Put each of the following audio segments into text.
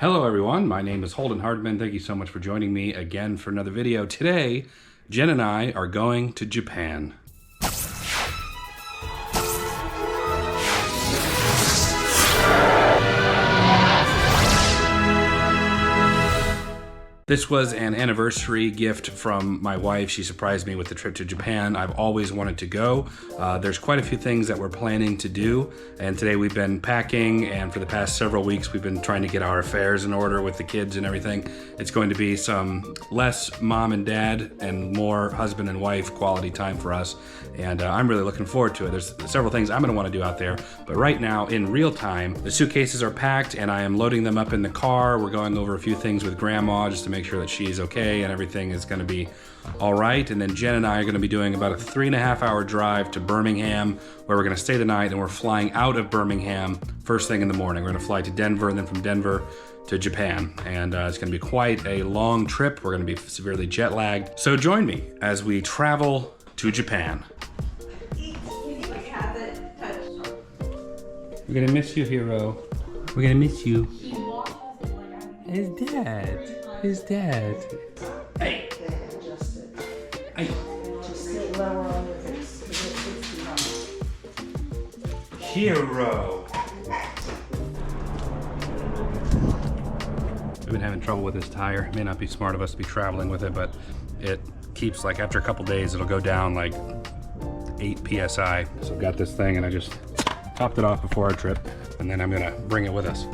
Hello everyone, my name is Holden Hardman. Thank you so much for joining me again for another video. Today, Jen and I are going to Japan. This was an anniversary gift from my wife. She surprised me with the trip to Japan. I've always wanted to go. There's quite a few things that we're planning to do, and today we've been packing, and for the past several weeks we've been trying to get our affairs in order with the kids and everything. It's going to be some less mom and dad and more husband and wife quality time for us, and I'm really looking forward to it. There's several things I'm gonna wanna do out there, but right now, in real time, the suitcases are packed and I am loading them up in the car. We're going over a few things with Grandma just to make sure that she's okay and everything is going to be all right. And then Jen and I are going to be doing about a 3.5 hour drive to Birmingham, where we're going to stay the night, and we're flying out of Birmingham first thing in the morning. We're going to fly to Denver, and then from Denver to Japan. And it's going to be quite a long trip. We're going to be severely jet lagged. So join me as we travel to Japan. We're going to miss you, hero. We're going to miss you. His dad. His dad. Hey. Hey. Just sit lower on your face. Hero. We've been having trouble with this tire. It may not be smart of us to be traveling with it, but it keeps, like, after a couple days, it'll go down like 8 PSI. So I've got this thing and I just topped it off before our trip, and then I'm gonna bring it with us.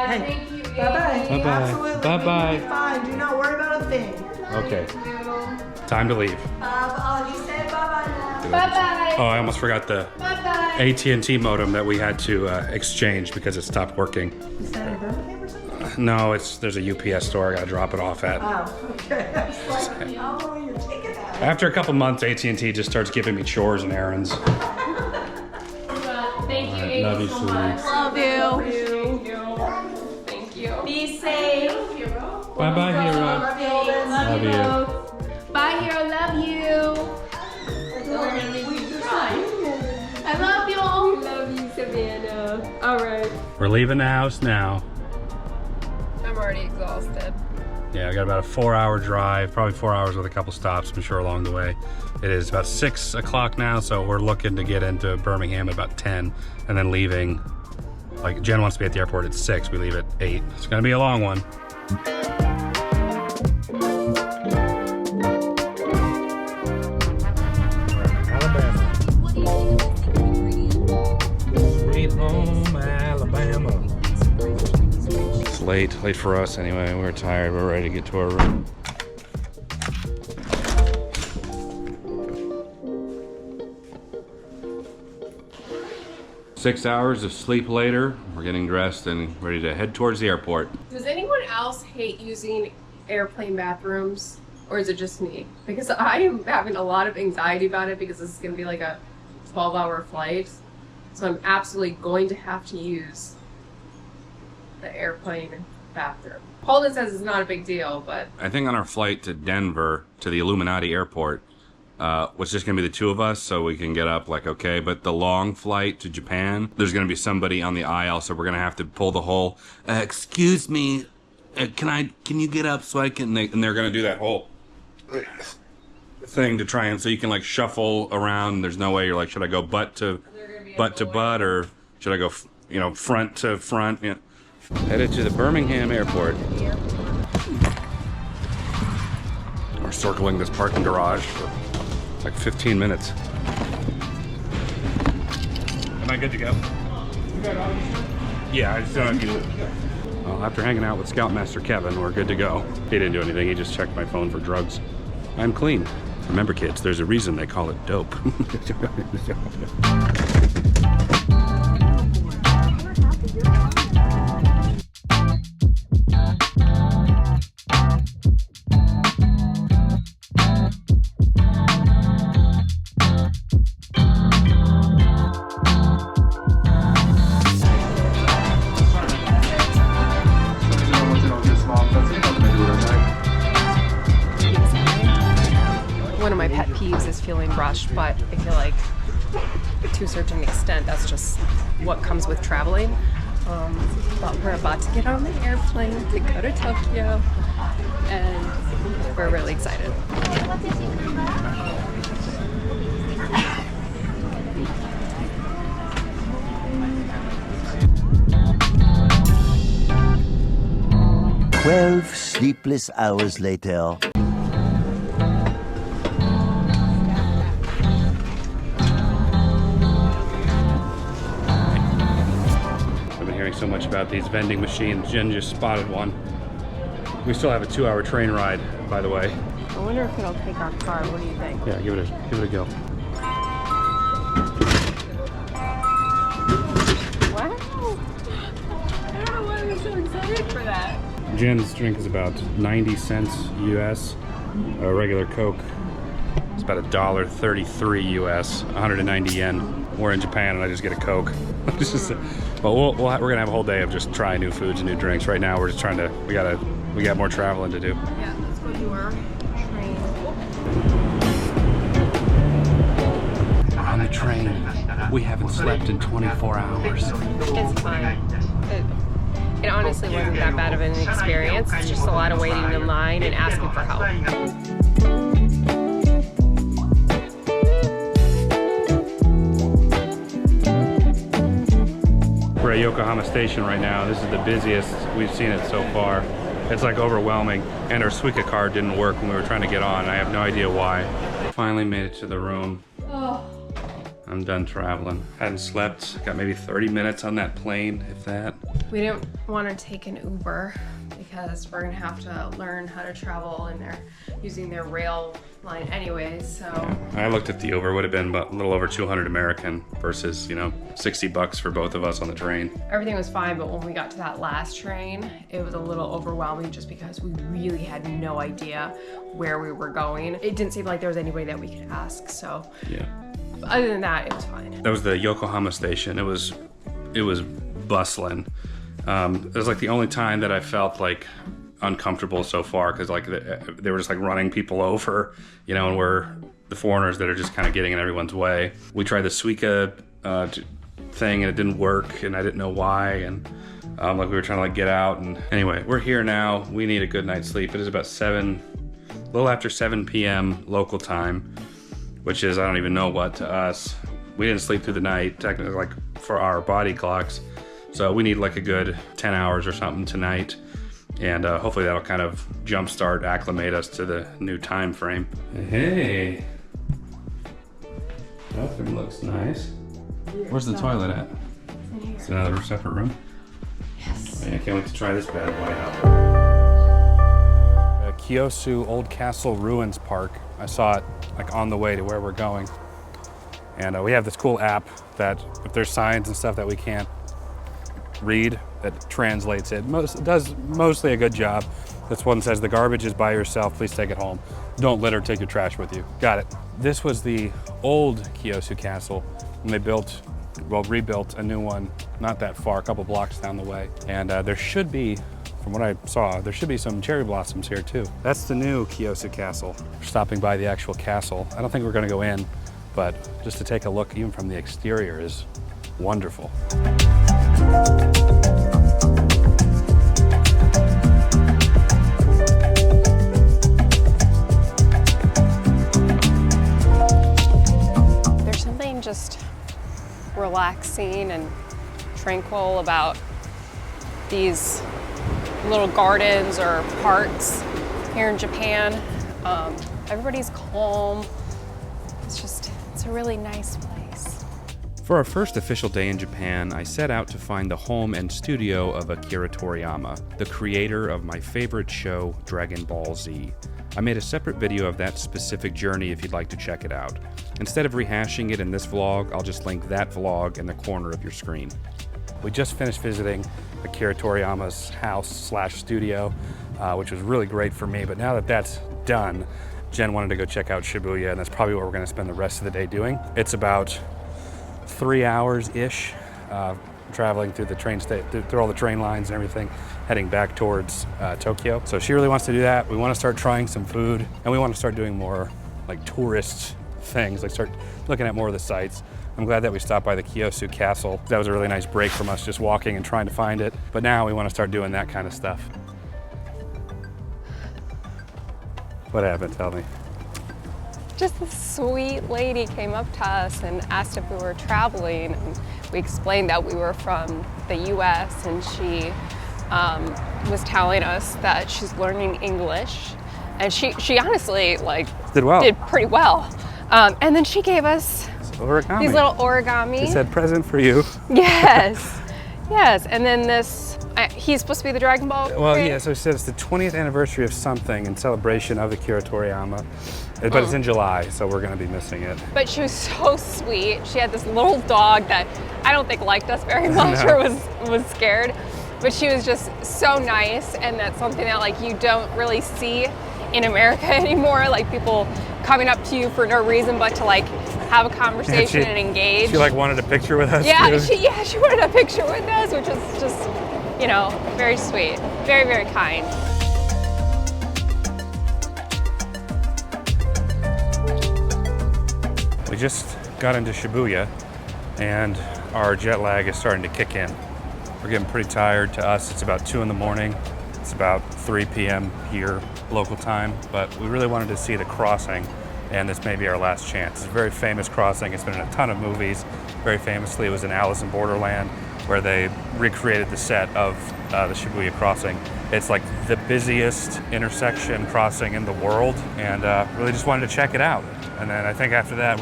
Hey, thank you. bye-bye. Bye-bye. Absolutely. Bye-bye. Fine. Do not worry about a thing. Okay. Time to leave. You say bye-bye now. Bye-bye. Oh, I almost forgot the Bye-bye. AT&T modem that we had to exchange because it stopped working. Is that in Birmingham or something? No, there's a UPS store I gotta drop it off at. Oh, okay. I was like, oh, you're taking that. After a couple months, AT&T just starts giving me chores and errands. Thank you, Love you, so sweetie. much. Love you. Thank you. Be safe. Bye-bye, hero. Love you, Holden. Love you. Bye, hero. Love you. I love you. Love you, Savannah. All right. We're leaving the house now. I'm already exhausted. Yeah, we got about a 4-hour drive, probably 4 hours with a couple stops, I'm sure, along the way. It is about 6 o'clock now, so we're looking to get into Birmingham at about 10, and then leaving, like, Jen wants to be at the airport at 6, we leave at 8. It's gonna be a long one. Alabama. Sweet home Alabama. It's late for us anyway. We're tired, we're ready to get to our room. Six hours of sleep later, we're getting dressed and ready to head towards the airport. Does anyone else hate using airplane bathrooms, or is it just me? Because I am having a lot of anxiety about it because this is going to be like a 12-hour flight. So I'm absolutely going to have to use the airplane bathroom. Holden says it's not a big deal, but I think on our flight to Denver, to the Illuminati airport, was just gonna be the two of us, so we can get up like, okay, but the long flight to Japan, there's gonna be somebody on the aisle, so we're gonna have to pull the whole, excuse me, can you get up so I can, and they're gonna do that whole thing to try and, so you can like shuffle around. There's no way you're like, should I go butt to butt, or should I go, front to front? Yeah. Headed to the Birmingham airport. We're circling this parking garage for like 15 minutes. Am I good to go? Yeah, I just don't have to. Well, after hanging out with Scoutmaster Kevin, we're good to go. He didn't do anything, he just checked my phone for drugs. I'm clean. Remember, kids, there's a reason they call it dope. leaves is feeling rushed, but I feel like to a certain extent, that's just what comes with traveling. But we're about to get on the airplane to go to Tokyo, and we're really excited. 12 sleepless hours later. I've been hearing so much about these vending machines. Jen just spotted one. We still have a 2-hour train ride, by the way. I wonder if it'll take our car. What do you think? Yeah, give it a go. Wow! I don't know why I'm so excited for that. Jen's drink is about 90 cents US. A regular Coke is about $1.33 US, 190 yen. We're in Japan and I just get a Coke. Well, we're gonna have a whole day of just trying new foods and new drinks. Right now, we're just trying to. We got more traveling to do. Yeah, let's go do our train. On the train, we haven't slept in 24 hours. It's fine. It honestly wasn't that bad of an experience. It's just a lot of waiting in line and asking for help. We're at Yokohama Station right now. This is the busiest we've seen it so far. It's like overwhelming. And our Suica card didn't work when we were trying to get on. I have no idea why. Finally made it to the room. Oh. I'm done traveling. Hadn't slept. Got maybe 30 minutes on that plane, if that. We didn't want to take an Uber because we're gonna have to learn how to travel and they're using their rail line anyways, so. I looked at the Uber, would have been about a little over 200 American versus, you know, 60 bucks for both of us on the train. Everything was fine, but when we got to that last train, it was a little overwhelming just because we really had no idea where we were going. It didn't seem like there was anybody that we could ask, so. Yeah. But other than that, it was fine. That was the Yokohama station. It was bustling. It was like the only time that I felt like uncomfortable so far, because like they were just like running people over, you know, and we're the foreigners that are just kind of getting in everyone's way. We tried the Suica thing and it didn't work, and I didn't know why, and like we were trying to like get out, and anyway, we're here now. We need a good night's sleep. It is about a little after 7 p.m. local time, which is I don't even know what to us. We didn't sleep through the night, technically, like for our body clocks. So we need like a good 10 hours or something tonight. And hopefully that'll kind of jumpstart, acclimate us to the new time frame. Hey, bathroom looks nice. Where's the toilet at? It's another separate room? Yes. I can't wait to try this bad boy out. Kyosu Old Castle Ruins Park. I saw it like on the way to where we're going. And we have this cool app that if there's signs and stuff that we can't read, that translates it. Does mostly a good job. This one says the garbage is by yourself, please take it home. Don't litter, take your trash with you. Got it. This was the old Kyosu Castle, and they rebuilt a new one not that far, a couple blocks down the way. And there should be, from what I saw, there should be some cherry blossoms here too. That's the new Kyosu Castle. We're stopping by the actual castle. I don't think we're gonna go in, but just to take a look even from the exterior is wonderful. There's something just relaxing and tranquil about these little gardens or parks here in Japan. Everybody's calm. It's a really nice place. For our first official day in Japan, I set out to find the home and studio of Akira Toriyama, the creator of my favorite show, Dragon Ball Z. I made a separate video of that specific journey if you'd like to check it out. Instead of rehashing it in this vlog, I'll just link that vlog in the corner of your screen. We just finished visiting Akira Toriyama's house/studio, which was really great for me, but now that that's done, Jen wanted to go check out Shibuya, and that's probably what we're gonna spend the rest of the day doing. It's about 3 hours-ish, traveling through the through all the train lines and everything, heading back towards Tokyo. So she really wants to do that. We want to start trying some food, and we want to start doing more like tourist things, like start looking at more of the sites. I'm glad that we stopped by the Kyosu Castle. That was a really nice break from us just walking and trying to find it. But now we want to start doing that kind of stuff. What happened? Tell me. Just this sweet lady came up to us and asked if we were traveling. And we explained that we were from the US, and she was telling us that she's learning English. And she honestly did pretty well. And then she gave us Origami. these little origami. She said, present for you. Yes, yes. And then this, he's supposed to be the Dragon Ball. Well, creator? yeah, so it says it's the 20th anniversary of something in celebration of Akira Toriyama. But it's in July, so we're gonna be missing it. But she was so sweet. She had this little dog that I don't think liked us very much or was scared. But she was just so nice, and that's something that like you don't really see in America anymore. Like people coming up to you for no reason but to like have a conversation and engage. She like wanted a picture with us. Yeah, she wanted a picture with us, which is just, you know, very sweet. Very, very kind. We just got into Shibuya and our jet lag is starting to kick in. We're getting pretty tired. To us, it's about 2 in the morning. It's about 3 p.m. here, local time, but we really wanted to see the crossing, and this may be our last chance. It's a very famous crossing. It's been in a ton of movies. Very famously, it was in Alice in Borderland, where they recreated the set of the Shibuya Crossing. It's like the busiest intersection crossing in the world, and really just wanted to check it out. And then I think after that,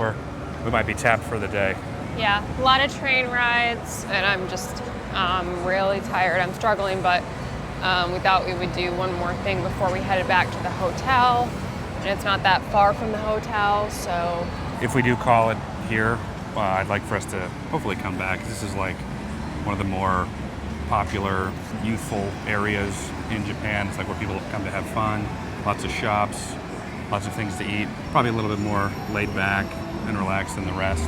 we might be tapped for the day. Yeah, a lot of train rides, and I'm just really tired. I'm struggling, but we thought we would do one more thing before we headed back to the hotel, and it's not that far from the hotel, so. If we do call it here, I'd like for us to hopefully come back. This is like one of the more popular, youthful areas in Japan. It's like where people come to have fun, lots of shops, lots of things to eat, probably a little bit more laid back and relaxed than the rest.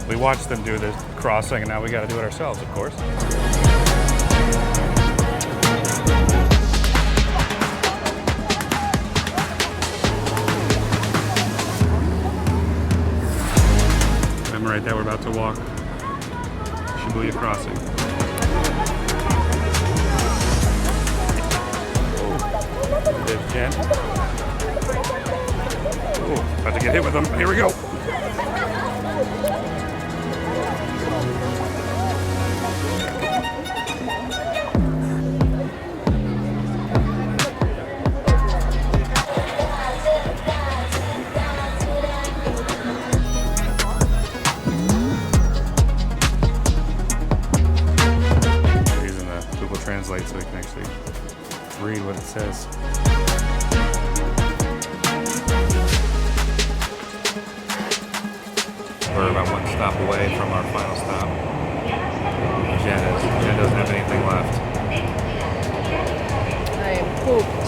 We watched them do the crossing, and now we got to do it ourselves, of course. Remember right there, we're about to walk Shibuya Crossing. Oh, there's Jen. Oh, about to get hit with them. Here we go. Translate so we can actually read what it says. We're about one stop away from our final stop. Jen doesn't have anything left. I am pooped.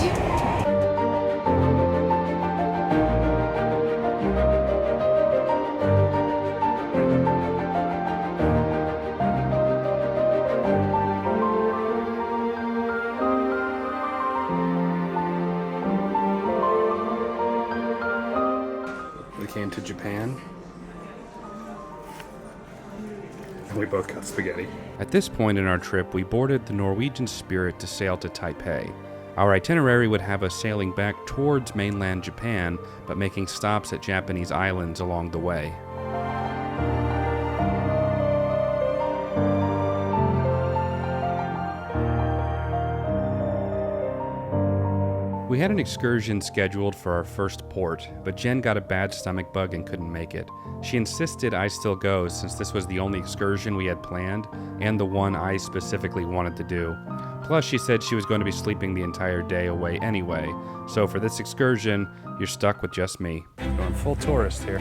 Came to Japan, and we both got spaghetti. At this point in our trip, we boarded the Norwegian Spirit to sail to Taipei. Our itinerary would have us sailing back towards mainland Japan, but making stops at Japanese islands along the way. We had an excursion scheduled for our first port, but Jen got a bad stomach bug and couldn't make it. She insisted I still go since this was the only excursion we had planned and the one I specifically wanted to do. Plus, she said she was going to be sleeping the entire day away anyway, so for this excursion, you're stuck with just me. Going full tourist here.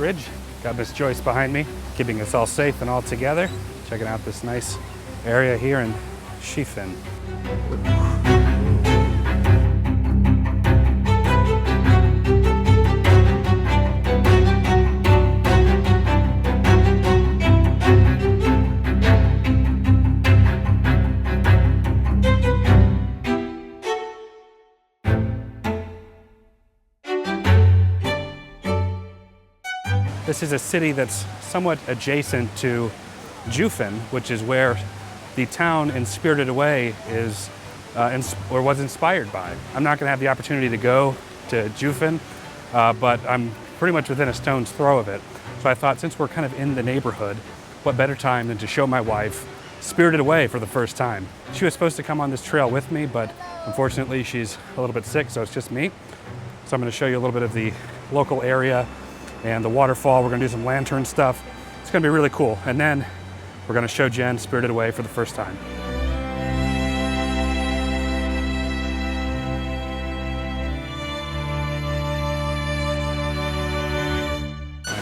bridge. Got Miss Joyce behind me, keeping us all safe and all together. Checking out this nice area here in Shifen. This is a city that's somewhat adjacent to Shifen, which is where the town in Spirited Away is, or was inspired by. I'm not going to have the opportunity to go to Shifen, but I'm pretty much within a stone's throw of it. So I thought, since we're kind of in the neighborhood, what better time than to show my wife Spirited Away for the first time. She was supposed to come on this trail with me, but unfortunately she's a little bit sick, so it's just me. So I'm going to show you a little bit of the local area and the waterfall. We're going to do some lantern stuff. It's going to be really cool. And then we're going to show Jen Spirited Away for the first time.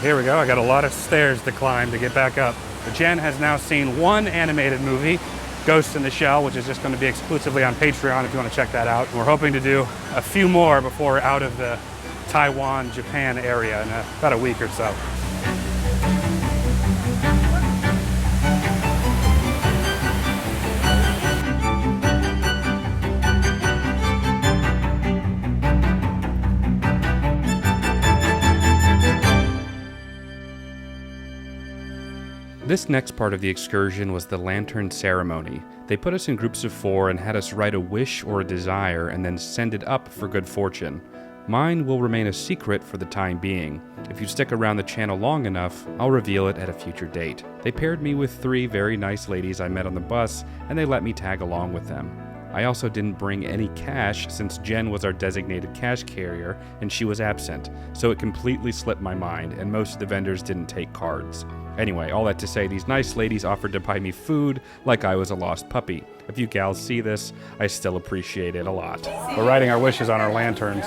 Here we go. I got a lot of stairs to climb to get back up. But Jen has now seen one animated movie, Ghost in the Shell, which is just going to be exclusively on Patreon if you want to check that out. And we're hoping to do a few more before we're out of the Taiwan, Japan area in about a week or so. This next part of the excursion was the lantern ceremony. They put us in groups of 4 and had us write a wish or a desire and then send it up for good fortune. Mine will remain a secret for the time being. If you stick around the channel long enough, I'll reveal it at a future date. They paired me with 3 very nice ladies I met on the bus, and they let me tag along with them. I also didn't bring any cash since Jen was our designated cash carrier and she was absent, so it completely slipped my mind, and most of the vendors didn't take cards. Anyway, all that to say, these nice ladies offered to buy me food like I was a lost puppy. If you gals see this, I still appreciate it a lot. We're writing our wishes on our lanterns.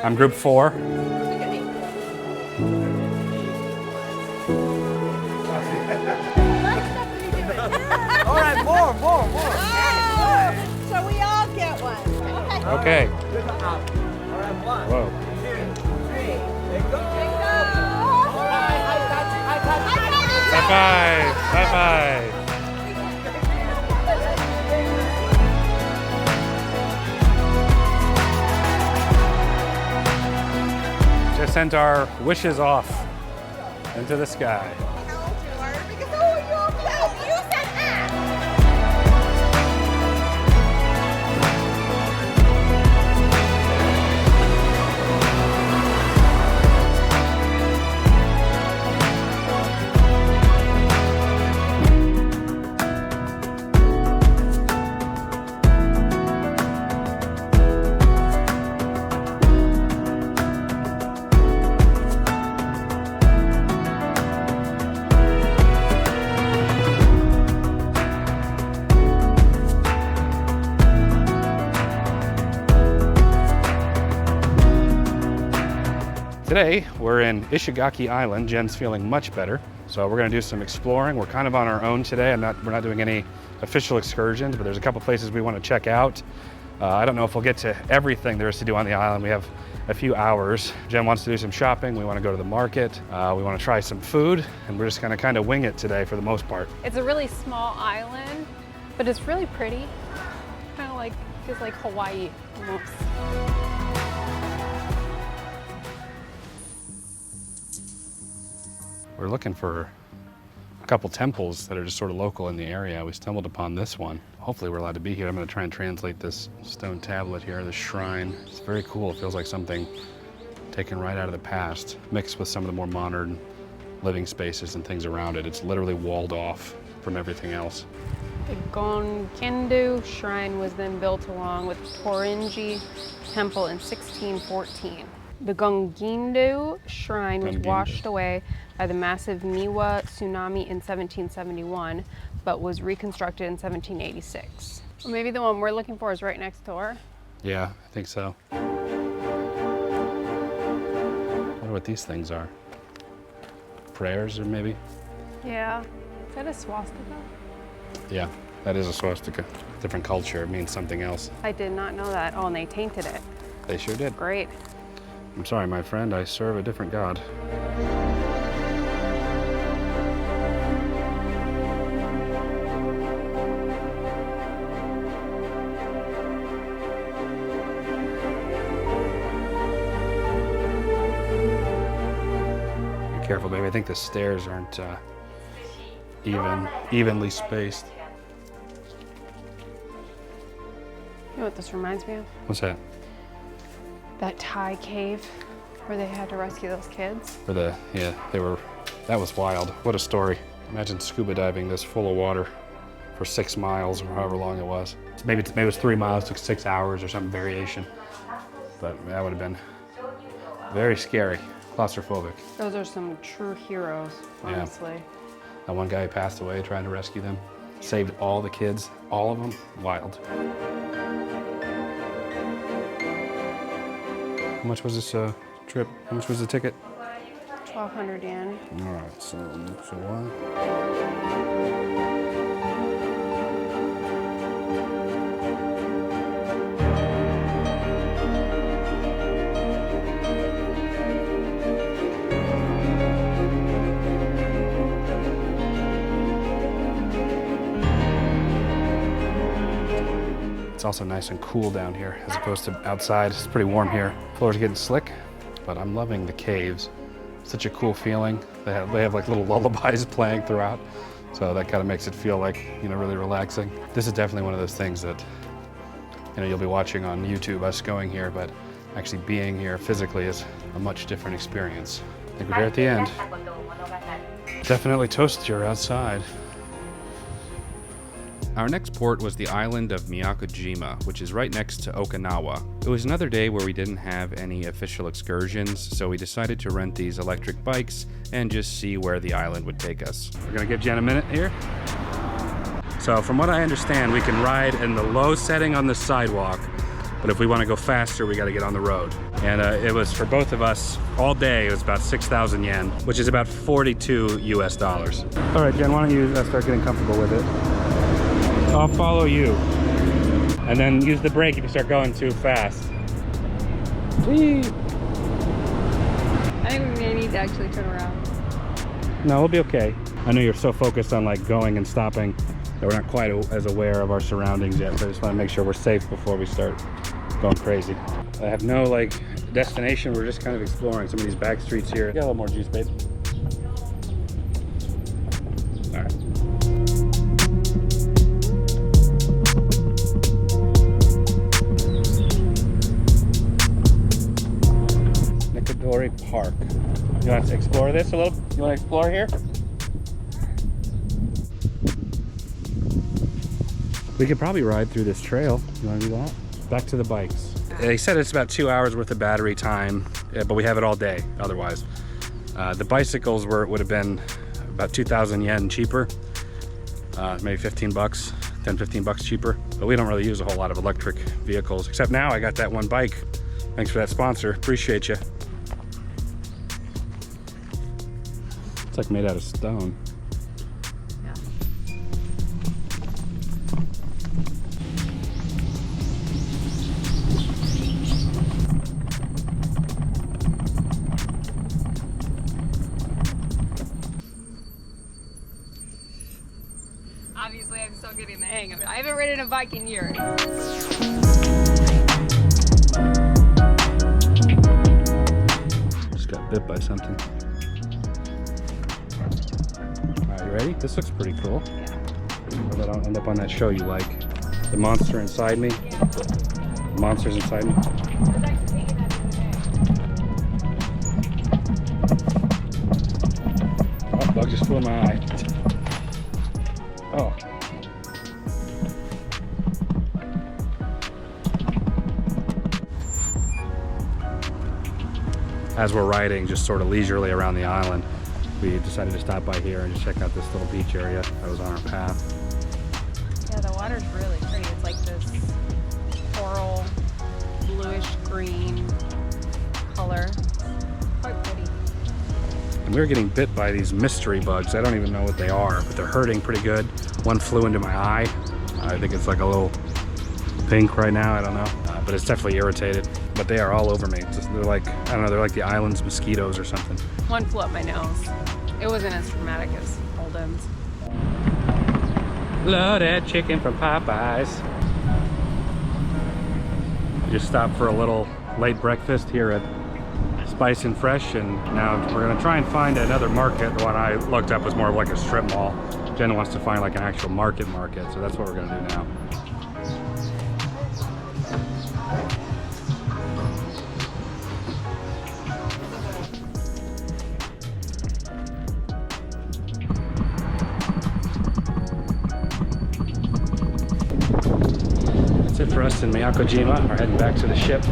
I'm group 4. All right, more. So we all get one. Okay. All right, 1, Whoa. 2, 3. They go. All right, high touch. High five! High five! Just sent our wishes off into the sky. How old you are? Because you said that. Today, we're in Ishigaki Island. Jen's feeling much better, so we're gonna do some exploring. We're kind of on our own today. We're not doing any official excursions, but there's a couple places we want to check out. I don't know if we'll get to everything there is to do on the island. We have a few hours. Jen wants to do some shopping. We want to go to the market. We want to try some food, and we're just gonna kind of wing it today for the most part. It's a really small island, but it's really pretty. Kind of like, feels like Hawaii almost. We're looking for a couple temples that are just sort of local in the area. We stumbled upon this one. Hopefully we're allowed to be here. I'm going to try and translate this stone tablet here, this shrine. It's very cool. It feels like something taken right out of the past, mixed with some of the more modern living spaces and things around it. It's literally walled off from everything else. The Gonkendo shrine was then built along with Torinji Temple in 1614. The Gonkendo shrine was washed away by the massive Niwa tsunami in 1771, but was reconstructed in 1786. Or maybe the one we're looking for is right next door. Yeah, I think so. I wonder what these things are. prayers, or maybe. Yeah. Is that a swastika? Yeah, that is a swastika. Different culture, it means something else. I did not know that. Oh, and they tainted it. They sure did. Great. I'm sorry, my friend, I serve a different god. Be careful, baby. I think the stairs aren't evenly spaced. You know what this reminds me of? What's that? That Thai cave where they had to rescue those kids. That was wild. What a story. Imagine scuba diving this full of water for 6 miles or however long it was. Maybe it was 3 miles, took 6 hours or some variation. But that would have been very scary, claustrophobic. Those are some true heroes, honestly. Yeah. That one guy passed away trying to rescue them. Saved all the kids, all of them. Wild. How much was this trip? How much was the ticket? 1,200 yen. All right, so what? It's also nice and cool down here as opposed to outside. It's pretty warm here. Floor's getting slick, but I'm loving the caves. Such a cool feeling. They have like little lullabies playing throughout, so that kind of makes it feel like, you know, really relaxing. This is definitely one of those things that, you know, you'll be watching on YouTube, us going here, but actually being here physically is a much different experience. I think we're here at the end. Definitely toastier outside. Our next port was the island of Miyako-Jima, which is right next to Okinawa. It was another day where we didn't have any official excursions, so we decided to rent these electric bikes and just see where the island would take us. We're gonna give Jen a minute here. So from what I understand, we can ride in the low setting on the sidewalk, but if we wanna go faster, we gotta get on the road. And it was, for both of us, all day, it was about 6,000 yen, which is about 42 US dollars. All right, Jen, why don't you start getting comfortable with it? I'll follow you. And then use the brake if you start going too fast. Whee! I think we may need to actually turn around. No, we'll be okay. I know you're so focused on like going and stopping that we're not quite as aware of our surroundings yet, so I just want to make sure we're safe before we start going crazy. I have no like destination, we're just kind of exploring some of these back streets here. Get a little more juice, babe. All right. Park. You want to explore this a little? You want to explore here? We could probably ride through this trail. You want to do that? Back to the bikes. They said it's about 2 hours worth of battery time, but we have it all day otherwise. The bicycles would have been about 2,000 yen cheaper, maybe 15 bucks, 10, 15 bucks cheaper. But we don't really use a whole lot of electric vehicles, except now I got that one bike. Thanks for that sponsor, appreciate you. It's like made out of stone. Yeah. Obviously, I'm still getting the hang of it. I haven't ridden a bike in years. Just got bit by something. Ready? This looks pretty cool. Yeah. Hope I don't end up on that show you like. The monster inside me. The monster's inside me. Oh, bug just flew in my eye. Oh. As we're riding just sort of leisurely around the island, we decided to stop by here and just check out this little beach area that was on our path. Yeah, the water's really pretty. It's like this coral, bluish green color. Quite pretty. And we were getting bit by these mystery bugs. I don't even know what they are, but they're hurting pretty good. One flew into my eye. I think it's like a little pink right now, I don't know. But it's definitely irritated. But they are all over me. They're like, I don't know, they're like the island's mosquitoes or something. One flew up my nose. It wasn't as dramatic as Holden's. Love that chicken from Popeyes. We just stopped for a little late breakfast here at Spice and Fresh, and now we're gonna try and find another market. The one I looked up was more of like a strip mall. Jen wants to find like an actual market, so that's what we're gonna do now. That's it for us in Miyako-Jima. We're heading back to the ship.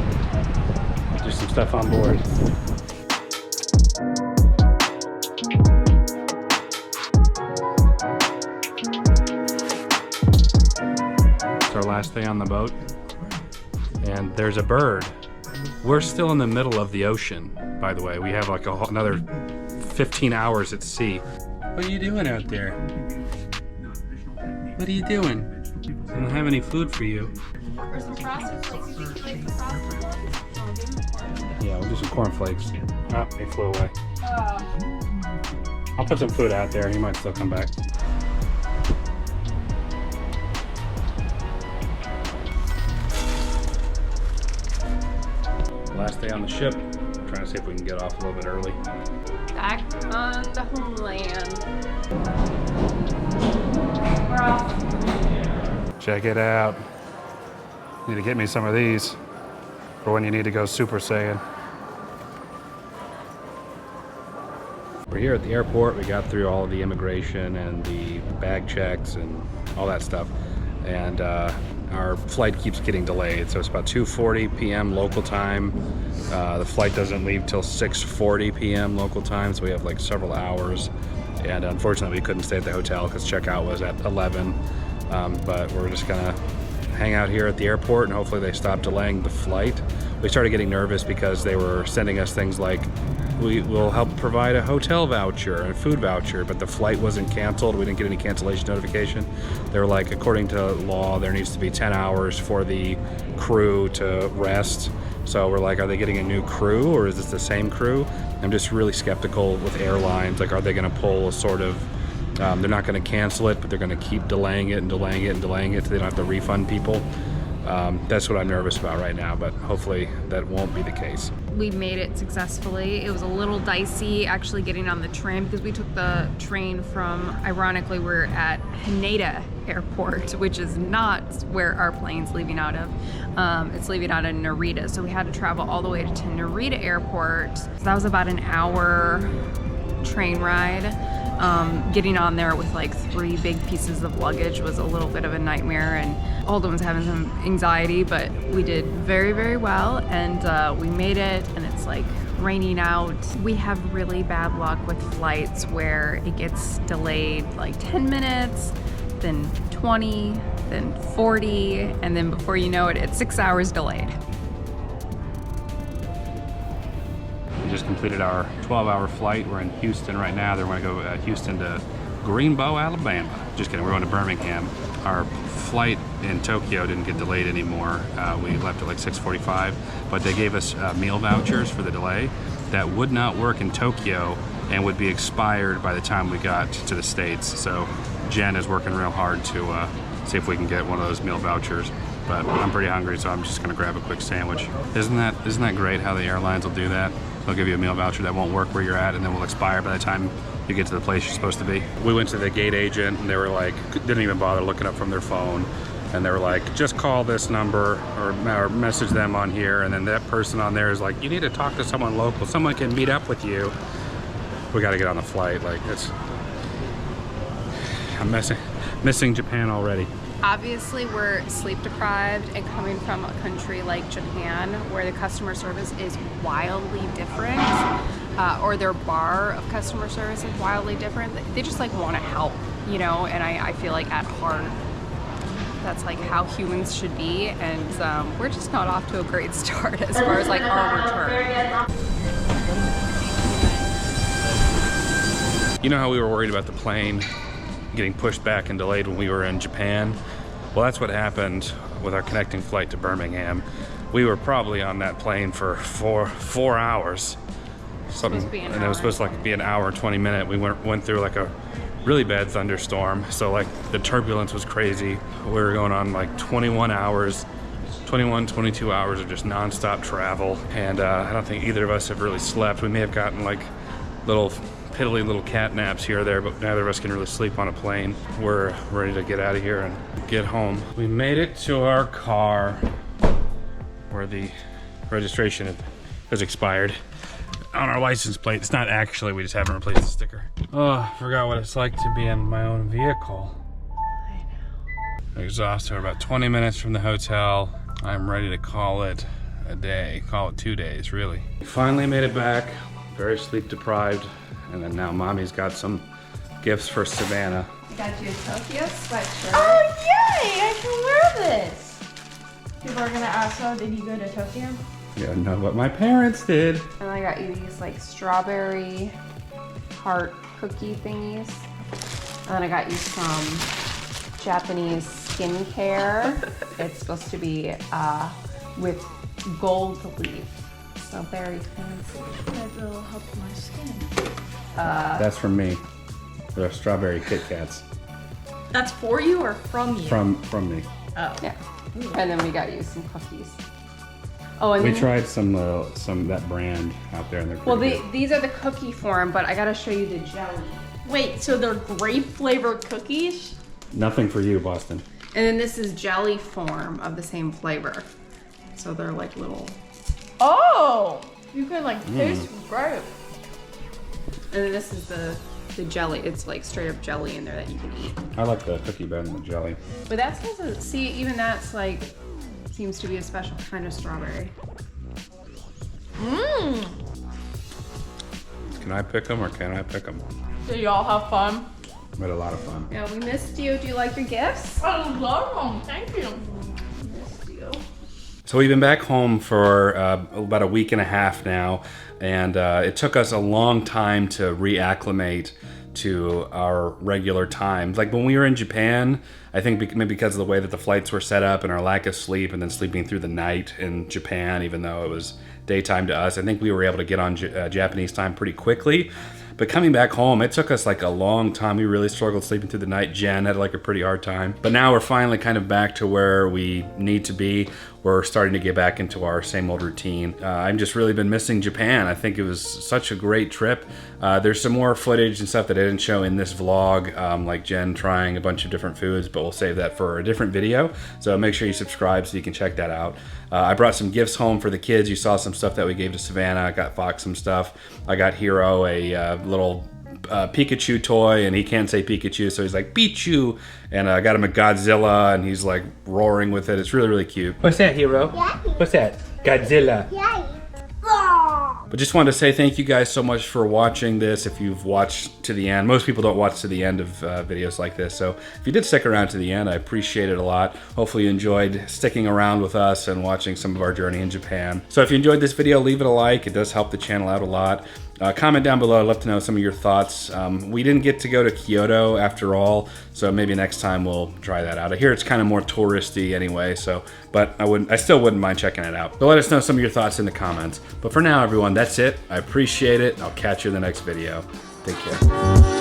Do some stuff on board. It's our last day on the boat. And there's a bird. We're still in the middle of the ocean, by the way. We have like another 15 hours at sea. What are you doing out there? What are you doing? I don't have any food for you. For some frosted flakes, you think you like the frosted flakes? Yeah, we'll do some cornflakes. Oh, he flew away. I'll put some food out there. He might still come back. Last day on the ship. Trying to see if we can get off a little bit early. Back on the homeland. We're off. Check it out. Need to get me some of these for when you need to go Super Saiyan. We're here at the airport. We got through all of the immigration and the bag checks and all that stuff. And our flight keeps getting delayed. So it's about 2:40 p.m. local time. The flight doesn't leave till 6:40 p.m. local time. So we have like several hours. And unfortunately, we couldn't stay at the hotel because checkout was at 11. But we're just gonna hang out here at the airport and hopefully they stop delaying the flight. We started getting nervous because they were sending us things like, we will help provide a hotel voucher and a food voucher, but the flight wasn't canceled. We didn't get any cancellation notification. They were like, according to law, there needs to be 10 hours for the crew to rest. So we're like, are they getting a new crew or is this the same crew? I'm just really skeptical with airlines. Like, are they gonna pull a sort of, they're not gonna cancel it, but they're gonna keep delaying it and delaying it and delaying it so they don't have to refund people. That's what I'm nervous about right now, but hopefully that won't be the case. We made it successfully. It was a little dicey actually getting on the train because we took the train from, ironically, we're at Haneda Airport, which is not where our plane's leaving out of. It's leaving out of Narita, so we had to travel all the way to Narita Airport. So that was about an hour train ride. Getting on there with like 3 big pieces of luggage was a little bit of a nightmare, and Holden was having some anxiety, but we did very, very well, and we made it, and it's like raining out. We have really bad luck with flights where it gets delayed like 10 minutes, then 20, then 40, and then before you know it, it's 6 hours delayed. We just completed our 12-hour flight. We're in Houston right now. Then we're going to go Houston to Greenbow, Alabama. Just kidding, we're going to Birmingham. Our flight in Tokyo didn't get delayed anymore. We left at like 6:45, but they gave us meal vouchers for the delay that would not work in Tokyo and would be expired by the time we got to the States. So Jen is working real hard to see if we can get one of those meal vouchers. But I'm pretty hungry, so I'm just gonna grab a quick sandwich. Isn't that great how the airlines will do that? They'll give you a meal voucher that won't work where you're at and then will expire by the time you get to the place you're supposed to be. We went to the gate agent and they were like, didn't even bother looking up from their phone. And they were like, just call this number or message them on here. And then that person on there is like, you need to talk to someone local. Someone can meet up with you. We gotta get on the flight. Like, I'm missing Japan already. Obviously, we're sleep deprived, and coming from a country like Japan, where the customer service is wildly different, or their bar of customer service is wildly different. They just like want to help, you know, and I feel like at heart, that's like how humans should be, and we're just not off to a great start as far as like our return. You know how we were worried about the plane getting pushed back and delayed when we were in Japan? Well, that's what happened with our connecting flight to Birmingham. We were probably on that plane for four hours. Something, and it was supposed to like be an hour and 20 minutes. We went through like a really bad thunderstorm, so like the turbulence was crazy. We were going on like 22 hours of just non-stop travel, and I don't think either of us have really slept. We may have gotten like little piddly little cat naps here or there, but neither of us can really sleep on a plane. We're ready to get out of here and get home. We made it to our car where the registration has expired on our license plate. It's not actually, we just haven't replaced the sticker. Oh, I forgot what it's like to be in my own vehicle. I know. Exhausted. We're about 20 minutes from the hotel. I'm ready to call it a day. Call it 2 days, really. We finally made it back. Very sleep deprived. And then now mommy's got some gifts for Savannah. I got you a Tokyo sweatshirt. Oh, yay! I can wear this. People are gonna ask, oh, did you go to Tokyo? Yeah, know what my parents did. And I got you these like strawberry heart cookie thingies. And then I got you some Japanese skincare. It's supposed to be with gold leaf. So very fancy. That will help my skin. That's from me. They're strawberry Kit Kats. That's for you or from you? From me. Oh. Yeah. And then we got you some cookies. Oh, and We then, tried some that brand out there, and they're well, pretty good. these are the cookie form, but I gotta show you the jelly. Wait, so they're grape flavored cookies? Nothing for you, Boston. And then this is jelly form of the same flavor. So they're like little. Oh! You can like taste grape. And then this is the jelly. It's like straight up jelly in there that you can eat. I like the cookie better than the jelly. But that's also, see, even that's like, seems to be a special kind of strawberry. Mmm! Can I pick them or can I pick them? Did y'all have fun? We had a lot of fun. Yeah, we missed you. Do you like your gifts? I love them. Thank you. Missed you. So we've been back home for about a week and a half now, and it took us a long time to reacclimate to our regular time. Like when we were in Japan, I think maybe because of the way that the flights were set up and our lack of sleep and then sleeping through the night in Japan, even though it was daytime to us, I think we were able to get on Japanese time pretty quickly. But coming back home, it took us like a long time. We really struggled sleeping through the night. Jen had like a pretty hard time. But now we're finally kind of back to where we need to be. We're starting to get back into our same old routine. I've just really been missing Japan. I think it was such a great trip. There's some more footage and stuff that I didn't show in this vlog, like Jen trying a bunch of different foods, but we'll save that for a different video. So make sure you subscribe so you can check that out. I brought some gifts home for the kids. You saw some stuff that we gave to Savannah. I got Fox some stuff. I got Hiro a little Pikachu toy, and he can't say Pikachu, so he's like Pichu. And I got him a Godzilla, and he's like roaring with it. It's really, really cute. What's that, Hiro? What's that? Godzilla. But just wanted to say thank you guys so much for watching this. If you've watched to the end, most people don't watch to the end of videos like this. So if you did stick around to the end, I appreciate it a lot. Hopefully you enjoyed sticking around with us and watching some of our journey in Japan. So if you enjoyed this video, leave it a like. It does help the channel out a lot. Comment down below. I'd love to know some of your thoughts. We didn't get to go to Kyoto after all, so maybe next time we'll try that out. I hear it's kind of more touristy anyway, so but I still wouldn't mind checking it out. But let us know some of your thoughts in the comments. But for now, everyone, that's it. I appreciate it. I'll catch you in the next video. Take care.